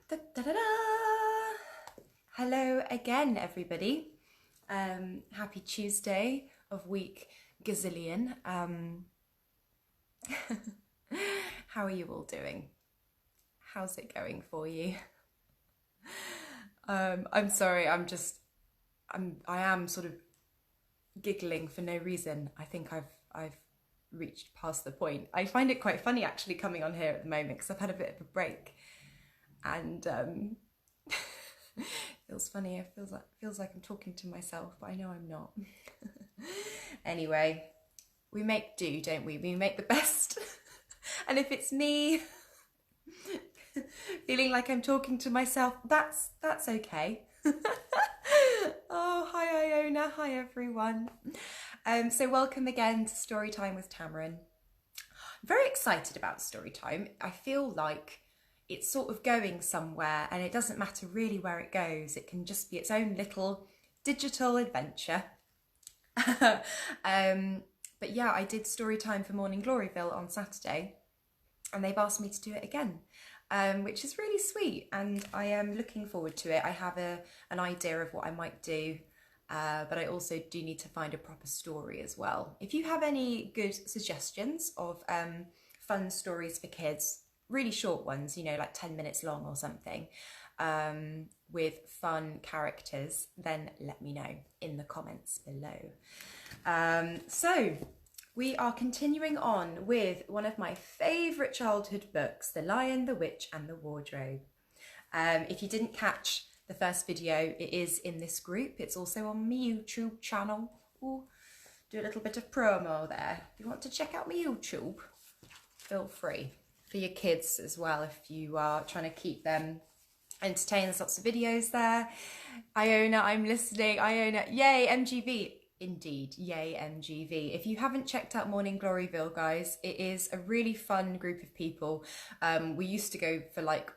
Da, da, da, da. Hello again, everybody. Happy Tuesday of week gazillion. How are you all doing? How's it going for you? I'm sorry. I am sort of giggling for no reason. I think I've reached past the point. I find it quite funny actually coming on here at the moment because I've had a bit of a break, and feels funny. It feels like I'm talking to myself, but I know I'm not. Anyway, we make do, don't we? We make the best. And if it's me feeling like I'm talking to myself, that's okay. Oh, hi Iona, hi everyone. So welcome again to Storytime with Tamarin. I'm very excited about Storytime. I feel like it's sort of going somewhere, and it doesn't matter really where it goes. It can just be its own little digital adventure. But yeah, I did Storytime for Morning Gloryville on Saturday, and they've asked me to do it again, which is really sweet, and I am looking forward to it. I have an idea of what I might do, but I also do need to find a proper story as well. If you have any good suggestions of fun stories for kids, really short ones, you know, like 10 minutes long or something, with fun characters, then let me know in the comments below. So we are continuing on with one of my favourite childhood books, The Lion, the Witch and the Wardrobe. If you didn't catch the first video, it is in this group. It's also on my YouTube channel. Ooh, do a little bit of promo there. If you want to check out my YouTube, feel free. For your kids as well, if you are trying to keep them entertained. There's lots of videos there. Iona, I'm listening. Iona, yay, MGV. Indeed, yay, MGV. If you haven't checked out Morning Gloryville, guys, it is a really fun group of people. We used to go for like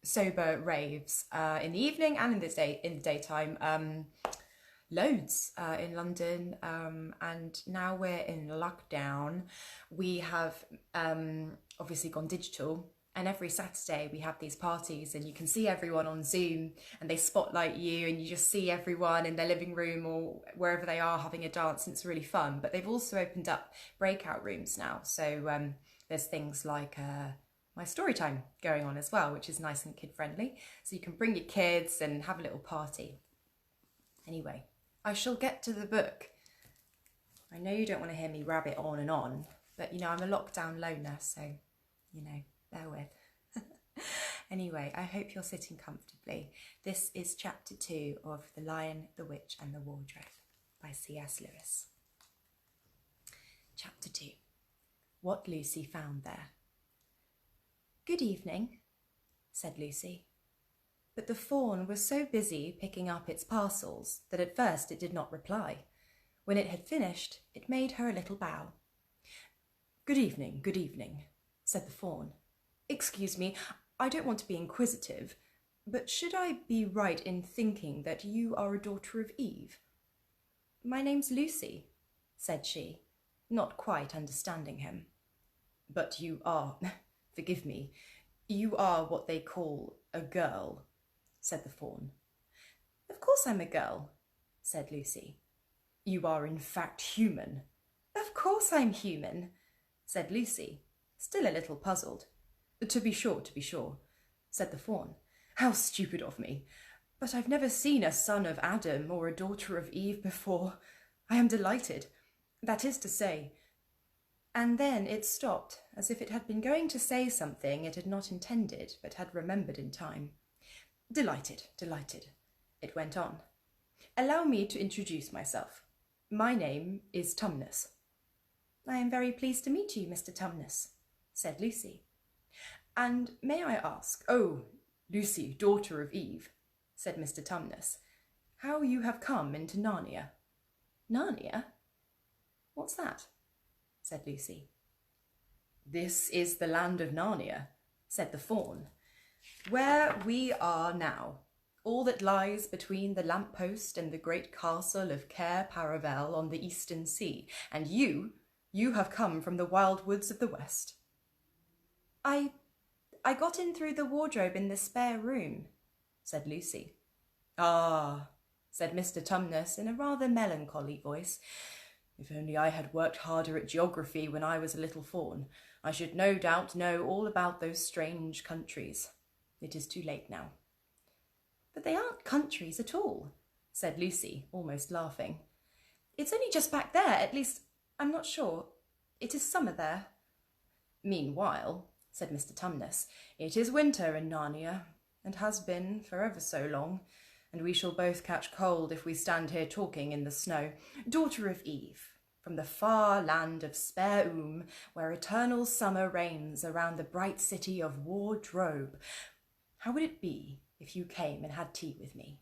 sober raves in the evening and in the daytime. Loads in London, and now we're in lockdown. We have obviously gone digital, and every Saturday we have these parties, and you can see everyone on Zoom, and they spotlight you, and you just see everyone in their living room or wherever they are having a dance, and it's really fun. But they've also opened up breakout rooms now, so there's things like my story time going on as well, which is nice and kid friendly, so you can bring your kids and have a little party. Anyway, I shall get to the book. I know you don't want to hear me rabbit on and on, but you know, I'm a lockdown loner, so, you know, bear with. Anyway, I hope you're sitting comfortably. This is chapter 2 of The Lion, the Witch and the Wardrobe by C.S. Lewis. Chapter 2. What Lucy Found There. Good evening, said Lucy. But the fawn was so busy picking up its parcels that at first it did not reply. When it had finished, it made her a little bow. Good evening, said the fawn. Excuse me, I don't want to be inquisitive, but should I be right in thinking that you are a daughter of Eve? My name's Lucy, said she, not quite understanding him. But you are, forgive me, you are what they call a girl, said the fawn. Of course I'm a girl, said Lucy. You are in fact human. Of course I'm human, said Lucy, still a little puzzled. To be sure, said the fawn. How stupid of me. But I've never seen a son of Adam or a daughter of Eve before. I am delighted. That is to say... And then it stopped, as if it had been going to say something it had not intended, but had remembered in time. Delighted, it went on. Allow me to introduce myself. My name is Tumnus. I am very pleased to meet you, Mr. Tumnus, said Lucy. And may I ask, oh, Lucy, daughter of Eve, said Mr. Tumnus, how you have come into Narnia? Narnia? What's that? Said Lucy. This is the land of Narnia, said the fawn, where we are now, all that lies between the lamp-post and the great castle of Cair Paravel on the eastern sea, and you have come from the wild woods of the west. I I got in through the wardrobe in the spare room, said Lucy. Ah, said Mr. Tumnus in a rather melancholy voice. If only I had worked harder at geography when I was a little fawn, I should no doubt know all about those strange countries. It is too late now. But they aren't countries at all, said Lucy, almost laughing. It's only just back there, at least, I'm not sure. It is summer there. Meanwhile, said Mr. Tumnus, it is winter in Narnia, and has been for ever so long, and we shall both catch cold if we stand here talking in the snow. Daughter of Eve, from the far land of Spare where eternal summer reigns around the bright city of Wardrobe, how would it be if you came and had tea with me?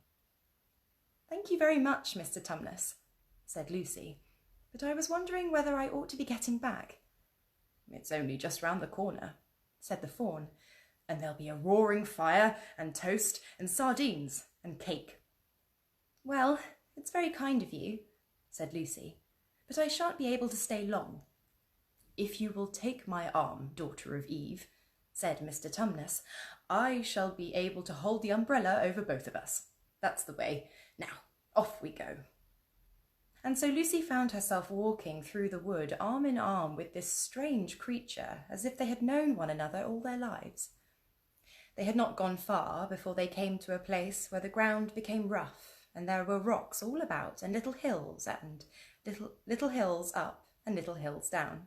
Thank you very much, Mr. Tumnus, said Lucy, but I was wondering whether I ought to be getting back. It's only just round the corner, said the fawn, and there'll be a roaring fire and toast and sardines and cake. Well, it's very kind of you, said Lucy, but I shan't be able to stay long. If you will take my arm, daughter of Eve, said Mr. Tumnus, I shall be able to hold the umbrella over both of us. That's the way. Now, off we go. And so Lucy found herself walking through the wood arm in arm with this strange creature, as if they had known one another all their lives. They had not gone far before they came to a place where the ground became rough, and there were rocks all about, and little hills up and little hills down.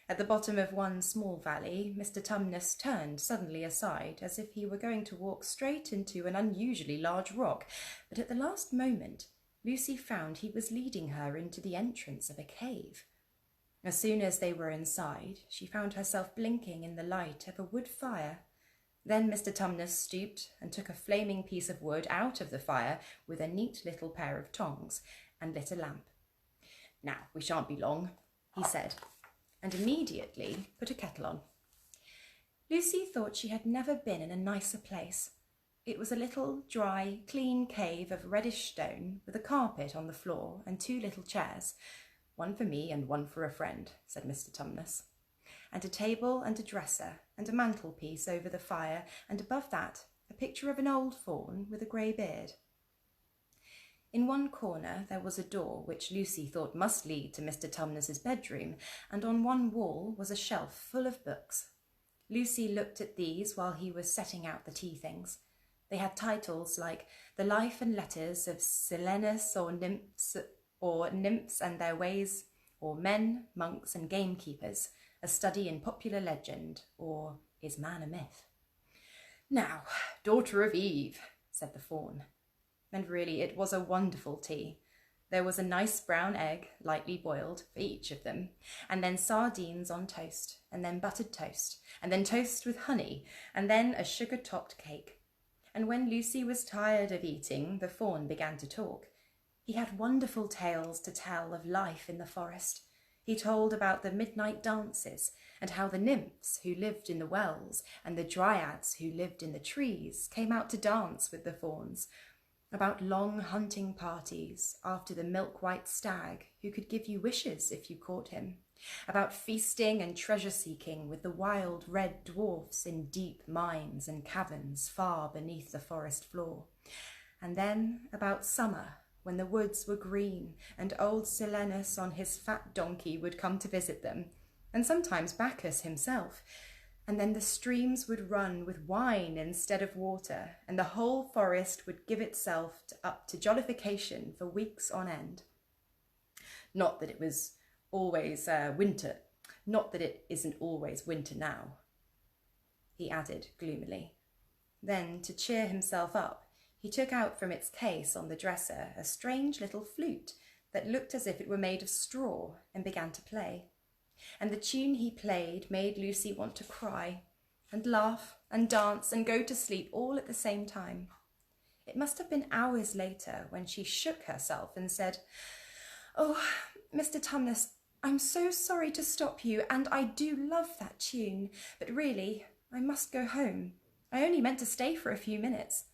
At the bottom of one small valley, Mr. Tumnus turned suddenly aside, as if he were going to walk straight into an unusually large rock, but at the last moment Lucy found he was leading her into the entrance of a cave. As soon as they were inside, she found herself blinking in the light of a wood fire. Then Mr. Tumnus stooped and took a flaming piece of wood out of the fire with a neat little pair of tongs and lit a lamp. Now, we shan't be long, he said, and immediately put a kettle on. Lucy thought she had never been in a nicer place. It was a little, dry, clean cave of reddish stone with a carpet on the floor and two little chairs, one for me and one for a friend, said Mr. Tumnus, and a table and a dresser and a mantelpiece over the fire, and above that a picture of an old fawn with a grey beard. In one corner there was a door which Lucy thought must lead to Mr. Tumnus's bedroom, and on one wall was a shelf full of books. Lucy looked at these while he was setting out the tea things. They had titles like The Life and Letters of Silenus or Nymphs and Their Ways, or Men, Monks and Gamekeepers, A Study in Popular Legend, or Is Man a Myth? Now, daughter of Eve, said the fawn. And really it was a wonderful tea. There was a nice brown egg, lightly boiled, for each of them, and then sardines on toast, and then buttered toast, and then toast with honey, and then a sugar-topped cake. And when Lucy was tired of eating, the fawn began to talk. He had wonderful tales to tell of life in the forest. He told about the midnight dances, and how the nymphs who lived in the wells and the dryads who lived in the trees came out to dance with the fawns, about long hunting parties after the milk-white stag who could give you wishes if you caught him, about feasting and treasure-seeking with the wild red dwarfs in deep mines and caverns far beneath the forest floor, and then about summer, when the woods were green and old Silenus on his fat donkey would come to visit them, and sometimes Bacchus himself, and then the streams would run with wine instead of water, and the whole forest would give itself up to jollification for weeks on end. Not that it was always winter, not that it isn't always winter now, he added gloomily. Then, to cheer himself up, he took out from its case on the dresser a strange little flute that looked as if it were made of straw, and began to play. And the tune he played made Lucy want to cry, and laugh, and dance, and go to sleep all at the same time. It must have been hours later when she shook herself and said, "Oh, Mr. Tumnus, I'm so sorry to stop you, and I do love that tune, but really, I must go home. I only meant to stay for a few minutes."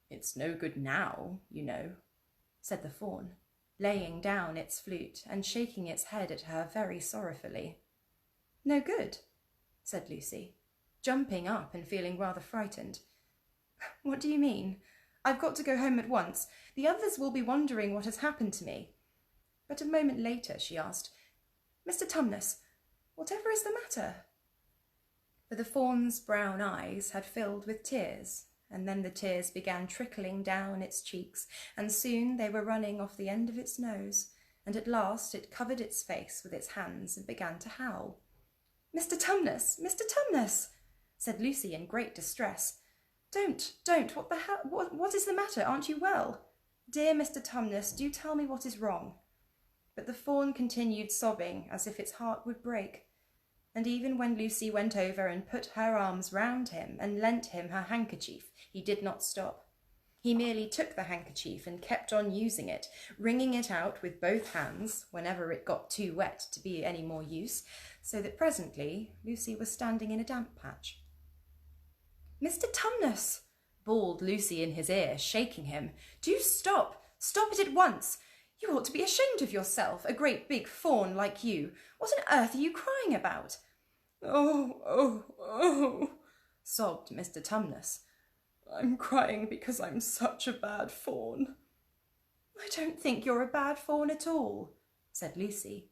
"It's no good now, you know," said the fawn, laying down its flute and shaking its head at her very sorrowfully. "No good?" said Lucy. jumping up and feeling rather frightened. What do you mean? I've got to go home at once. The others will be wondering what has happened to me. But a moment later she asked, Mr. Tumnus, whatever is the matter? For the fawn's brown eyes had filled with tears, and then the tears began trickling down its cheeks, and soon they were running off the end of its nose, and at last it covered its face with its hands and began to howl. Mr. Tumnus, Mr. Tumnus, said Lucy in great distress. Don't, what the hell, what is the matter? Aren't you well? Dear Mr. Tumnus, do tell me what is wrong. But the fawn continued sobbing as if its heart would break, and even when Lucy went over and put her arms round him and lent him her handkerchief, he did not stop. He merely took the handkerchief and kept on using it, wringing it out with both hands whenever it got too wet to be any more use, so that presently Lucy was standing in a damp patch. Mr. Tumnus, bawled Lucy in his ear, shaking him. Do stop! Stop it at once! You ought to be ashamed of yourself, a great big fawn like you. What on earth are you crying about? Oh, sobbed Mr. Tumnus. I'm crying because I'm such a bad fawn. I don't think you're a bad fawn at all, said Lucy.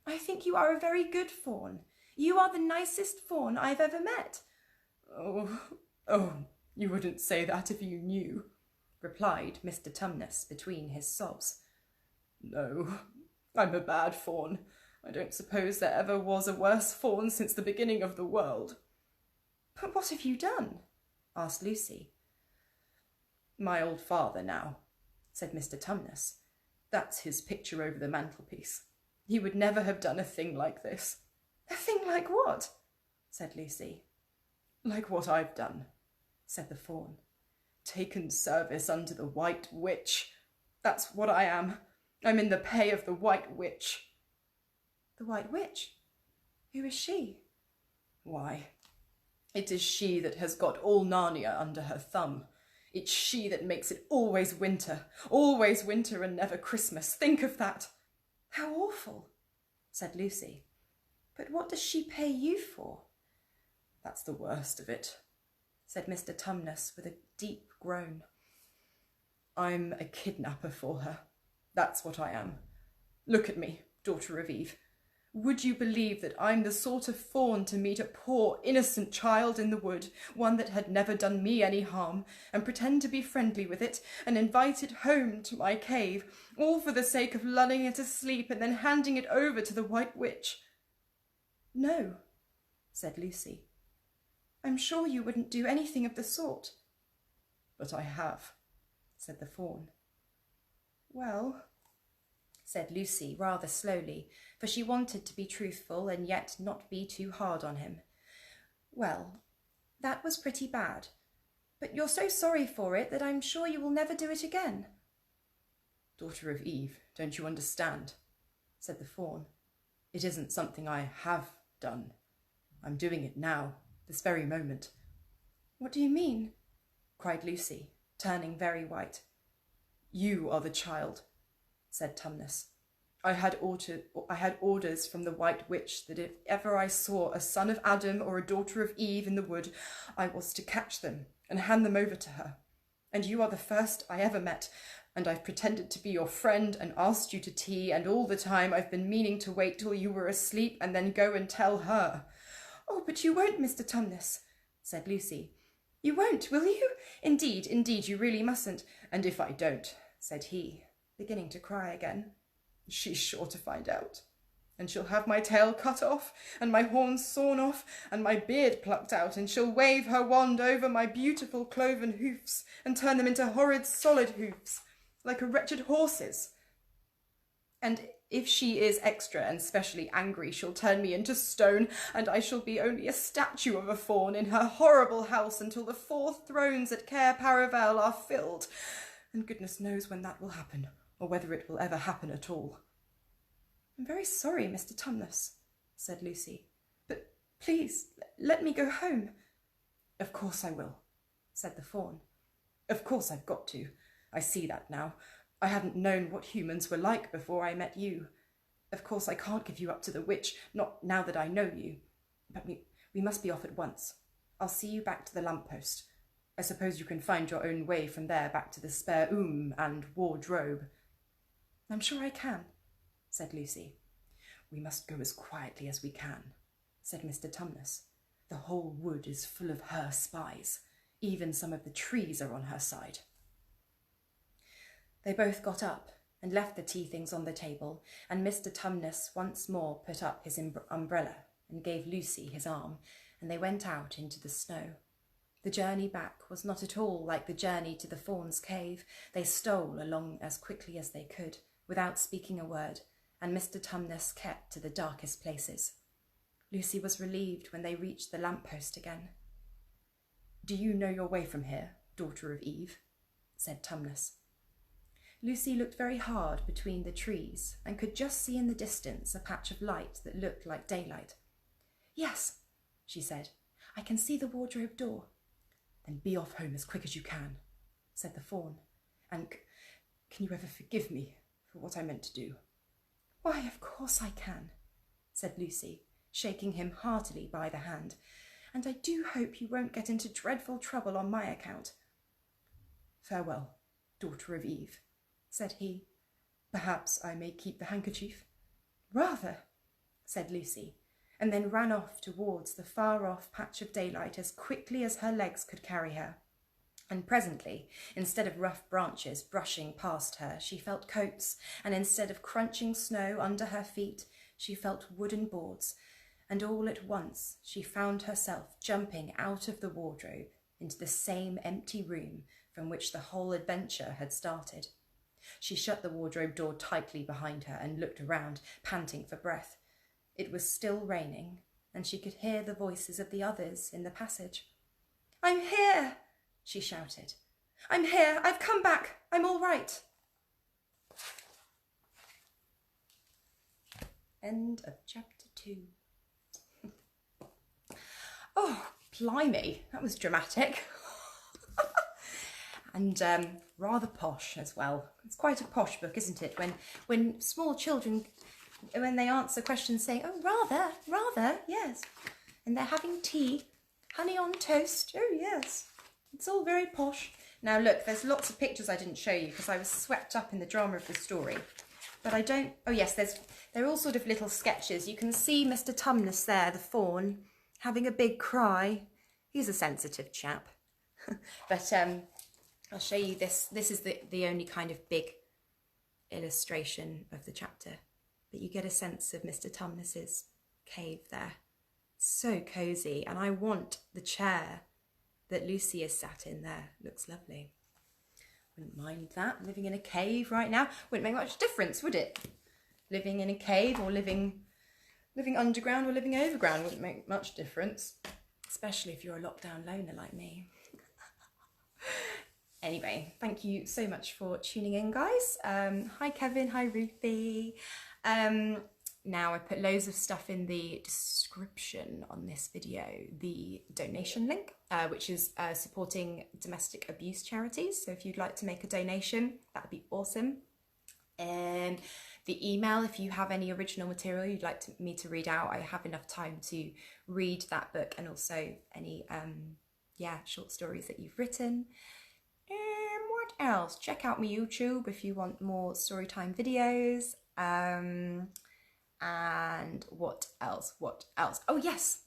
I think you are a very good fawn. You are the nicest fawn I've ever met. Oh, you wouldn't say that if you knew, replied Mr. Tumnus between his sobs. No, I'm a bad fawn. I don't suppose there ever was a worse fawn since the beginning of the world. But what have you done? Asked Lucy. My old father now, said Mr. Tumnus. That's his picture over the mantelpiece. He would never have done a thing like this. A thing like what? Said Lucy. Like what I've done, said the fawn. Taken service under the White Witch. That's what I am. I'm in the pay of the White Witch. The White Witch? Who is she? Why, it is she that has got all Narnia under her thumb. It's she that makes it always winter and never Christmas. Think of that. How awful, said Lucy. But what does she pay you for? That's the worst of it, said Mr. Tumnus with a deep groan. I'm a kidnapper for her. That's what I am. Look at me, daughter of Eve. Would you believe that I'm the sort of fawn to meet a poor, innocent child in the wood, one that had never done me any harm, and pretend to be friendly with it, and invite it home to my cave, all for the sake of lulling it asleep and then handing it over to the White Witch? No, said Lucy. I'm sure you wouldn't do anything of the sort. But I have, said the fawn. Well, said Lucy rather slowly, for she wanted to be truthful and yet not be too hard on him. Well, that was pretty bad, but you're so sorry for it that I'm sure you will never do it again. Daughter of Eve, don't you understand? Said the fawn. It isn't something I have done. I'm doing it now, this very moment. What do you mean? Cried Lucy, turning very white. You are the child, said Tumnus. I had orders from the White Witch that if ever I saw a son of Adam or a daughter of Eve in the wood, I was to catch them and hand them over to her. And you are the first I ever met, and I've pretended to be your friend and asked you to tea, and all the time I've been meaning to wait till you were asleep and then go and tell her. Oh, but you won't, Mr. Tumnus, said Lucy. You won't, will you? Indeed, you really mustn't. And if I don't, said he, beginning to cry again, she's sure to find out, and she'll have my tail cut off, and my horns sawn off, and my beard plucked out, and she'll wave her wand over my beautiful cloven hoofs, and turn them into horrid solid hoofs, like a wretched horse's. And if she is extra and specially angry, she'll turn me into stone, and I shall be only a statue of a fawn in her horrible house until the 4 thrones at Cair Paravel are filled, and goodness knows when that will happen, or whether it will ever happen at all. I'm very sorry, Mr. Tumnus, said Lucy, but please let me go home. Of course I will, said the fawn. Of course I've got to. I see that now. I hadn't known what humans were like before I met you. Of course I can't give you up to the witch, not now that I know you. But we must be off at once. I'll see you back to the lamppost. I suppose you can find your own way from there back to the spare and wardrobe. I'm sure I can, said Lucy. We must go as quietly as we can, said Mr. Tumnus. The whole wood is full of her spies. Even some of the trees are on her side. They both got up and left the tea things on the table, and Mr. Tumnus once more put up his umbrella and gave Lucy his arm, and they went out into the snow. The journey back was not at all like the journey to the Fawn's cave. They stole along as quickly as they could, without speaking a word, and Mr. Tumnus kept to the darkest places. Lucy was relieved when they reached the lamppost again. Do you know your way from here, daughter of Eve? Said Tumnus. Lucy looked very hard between the trees and could just see in the distance a patch of light that looked like daylight. Yes, she said, I can see the wardrobe door. Then be off home as quick as you can, said the Fawn. And can you ever forgive me for what I meant to do? Why, of course I can, said Lucy, shaking him heartily by the hand. And I do hope you won't get into dreadful trouble on my account. Farewell, daughter of Eve, said he. Perhaps I may keep the handkerchief? Rather, said Lucy, and then ran off towards the far-off patch of daylight as quickly as her legs could carry her. And presently, instead of rough branches brushing past her, she felt coats, and instead of crunching snow under her feet, she felt wooden boards, and all at once she found herself jumping out of the wardrobe into the same empty room from which the whole adventure had started. She shut the wardrobe door tightly behind her and looked around, panting for breath. It was still raining, and she could hear the voices of the others in the passage. I'm here, she shouted. I'm here. I've come back. I'm all right. End of chapter 2. Oh, blimey, that was dramatic. And rather posh as well. It's quite a posh book, isn't it? When small children, when they answer questions saying, oh, rather, yes. And they're having tea, honey on toast, oh, yes. It's all very posh. Now, look, there's lots of pictures I didn't show you because I was swept up in the drama of the story. But I don't, oh, yes, they're all sort of little sketches. You can see Mr. Tumnus there, the Fawn, having a big cry. He's a sensitive chap. But I'll show you this. This is the only kind of big illustration of the chapter. But you get a sense of Mr. Tumnus's cave there. So cosy. And I want the chair that Lucy is sat in there. Looks lovely. Wouldn't mind that. Living in a cave right now. Wouldn't make much difference, would it? Living in a cave or living underground or living overground wouldn't make much difference. Especially if you're a lockdown loner like me. Anyway, thank you so much for tuning in, guys. Hi, Kevin. Hi, Ruthie. Now, I put loads of stuff in the description on this video. The donation link, which is supporting domestic abuse charities. So if you'd like to make a donation, that would be awesome. And the email, if you have any original material you'd like me to read out, I have enough time to read that book and also any short stories that you've written. What else? Check out my YouTube if you want more storytime videos. And what else? Oh yes,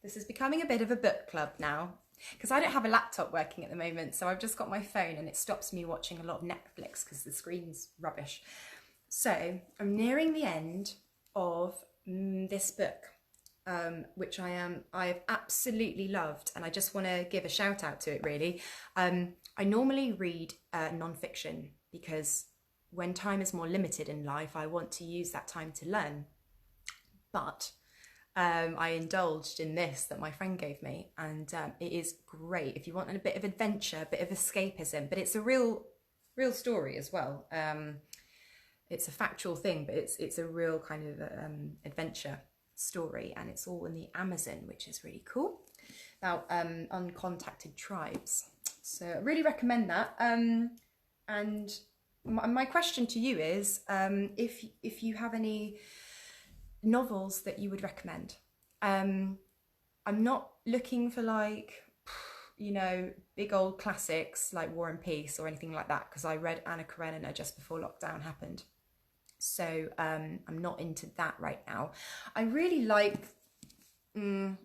this is becoming a bit of a book club now because I don't have a laptop working at the moment, so I've just got my phone and it stops me watching a lot of Netflix because the screen's rubbish. So I'm nearing the end of this book, which I've absolutely loved, and I just want to give a shout out to it really. I normally read non-fiction because when time is more limited in life, I want to use that time to learn. But I indulged in this that my friend gave me, and it is great if you want a bit of adventure, a bit of escapism, but it's a real story as well. It's a factual thing, but it's a real kind of adventure story, and it's all in the Amazon, which is really cool. About uncontacted tribes. So I really recommend that. And my question to you is, if you have any novels that you would recommend. I'm not looking for like, you know, big old classics like War and Peace or anything like that, because I read Anna Karenina just before lockdown happened. So I'm not into that right now. I really like, it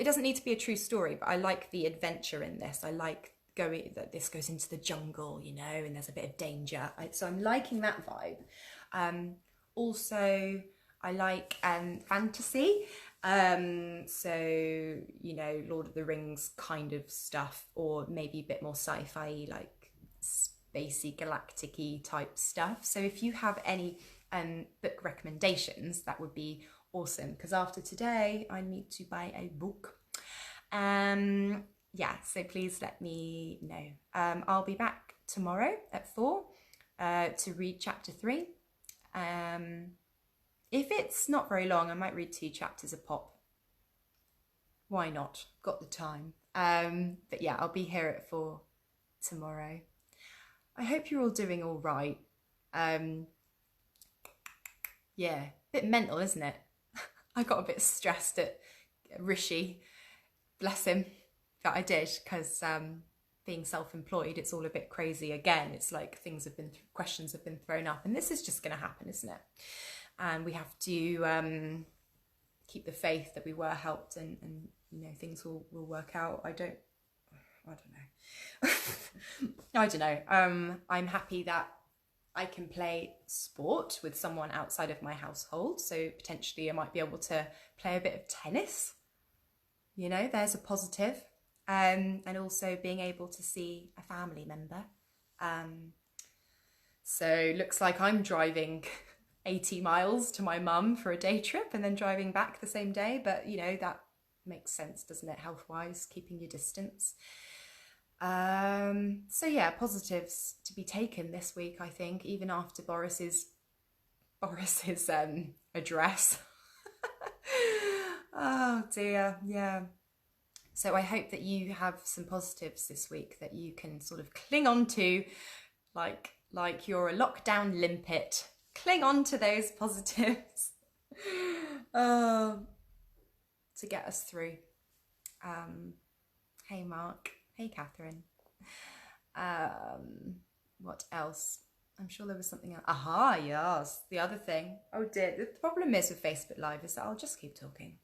doesn't need to be a true story, but I like the adventure in this. I like that this goes into the jungle, you know, and there's a bit of danger. So I'm liking that vibe. Also, I like fantasy. So, you know, Lord of the Rings kind of stuff, or maybe a bit more sci-fi, like spacey, galactic-y type stuff. So if you have any book recommendations, that would be awesome, because after today I need to buy a book. Yeah, so please let me know. I'll be back tomorrow at 4 to read chapter 3. If it's not very long, I might read 2 chapters a pop. Why not? Got the time. But yeah, I'll be here at 4 tomorrow. I hope you're all doing all right. Yeah, a bit mental, isn't it? I got a bit stressed at Rishi, bless him, that I did, because being self-employed, it's all a bit crazy again. It's like questions have been thrown up, and this is just going to happen, isn't it? And we have to keep the faith that we were helped, and you know, things will work out. I don't know. I don't know. I'm happy that I can play sport with someone outside of my household. So potentially I might be able to play a bit of tennis. You know, there's a positive. And also being able to see a family member. So looks like I'm driving 80 miles to my mum for a day trip and then driving back the same day. But, you know, that makes sense, doesn't it, health-wise, keeping your distance. So yeah, positives to be taken this week, I think, even after Boris's address. Oh dear, yeah. So I hope that you have some positives this week that you can sort of cling on to, like you're a lockdown limpet. Cling on to those positives to get us through. Hey Mark. Hey Catherine. What else? I'm sure there was something else. Aha, yes. The other thing. Oh dear. The problem is with Facebook Live is that I'll just keep talking.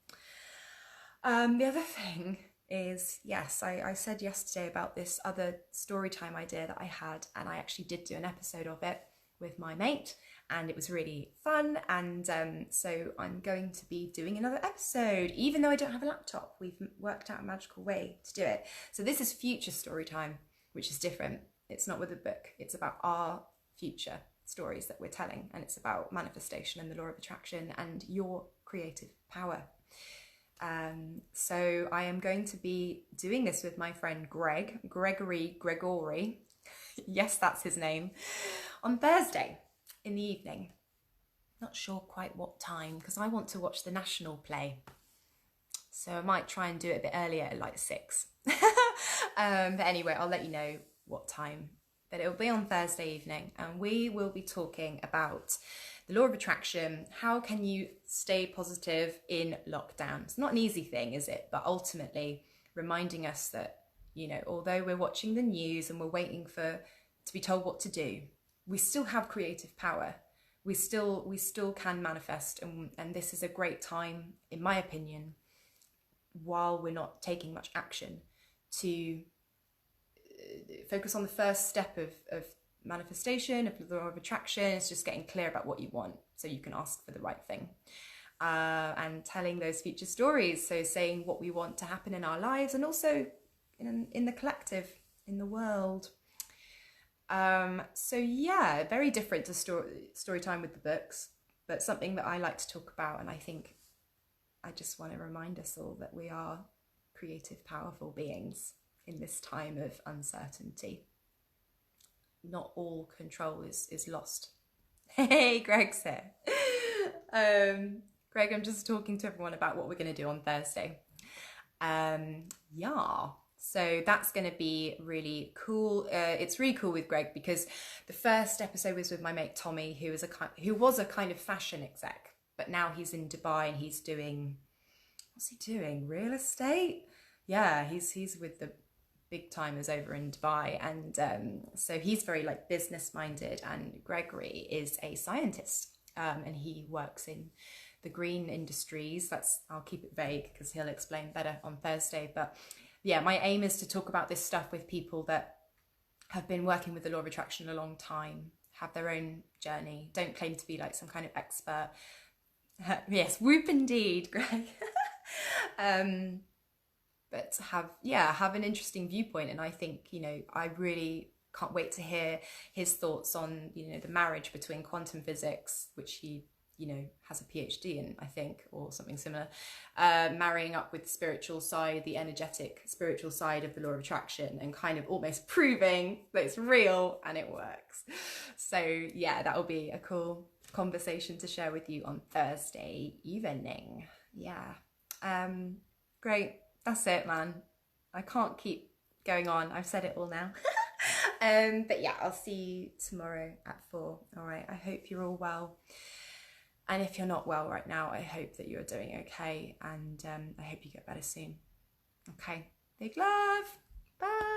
The other thing is, yes, I said yesterday about this other story time idea that I had, and I actually did do an episode of it with my mate, and it was really fun. And so I'm going to be doing another episode, even though I don't have a laptop. We've worked out a magical way to do it. So this is future story time, which is different. It's not with a book. It's about our future stories that we're telling, and it's about manifestation and the law of attraction and your creative power. So I am going to be doing this with my friend Gregory. Yes, that's his name, on Thursday in the evening. Not sure quite what time, because I want to watch the national play. So I might try and do it a bit earlier, at like 6. But anyway, I'll let you know what time. But it'll be on Thursday evening, and we will be talking about the law of attraction. How can you stay positive in lockdown? It's not an easy thing, is it? But ultimately reminding us that, you know, although we're watching the news and we're waiting to be told what to do, we still have creative power. We still can manifest, and this is a great time, in my opinion, while we're not taking much action, to focus on the first step of manifestation, of the law of attraction. It's just getting clear about what you want so you can ask for the right thing, and telling those future stories. So saying what we want to happen in our lives, and also in the collective, in the world. So yeah, very different to story time with the books, but something that I like to talk about. And I think I just want to remind us all that we are creative, powerful beings in this time of uncertainty. Not all control is lost. Hey, Greg's here. Greg, I'm just talking to everyone about what we're going to do on Thursday. Yeah, so that's going to be really cool. It's really cool with Greg, because the first episode was with my mate Tommy, who was a kind of fashion exec, but now he's in Dubai and he's doing, what's he doing? Real estate? yeah, he's with the big timers over in Dubai, and so he's very like business minded, and Gregory is a scientist, and he works in the green industries. That's, I'll keep it vague because he'll explain better on Thursday. But yeah, my aim is to talk about this stuff with people that have been working with the law of attraction a long time, have their own journey, don't claim to be like some kind of expert. Yes, whoop indeed, Greg. But have an interesting viewpoint, and I think, you know, I really can't wait to hear his thoughts on, you know, the marriage between quantum physics, which he, you know, has a PhD in, I think, or something similar, marrying up with the spiritual side, the energetic spiritual side of the law of attraction, and kind of almost proving that it's real and it works. So yeah, that will be a cool conversation to share with you on Thursday evening. Yeah. Great. That's it, man. I can't keep going on. I've said it all now. But yeah, I'll see you tomorrow at 4. All right. I hope you're all well. And if you're not well right now, I hope that you're doing okay. And I hope you get better soon. Okay. Big love. Bye.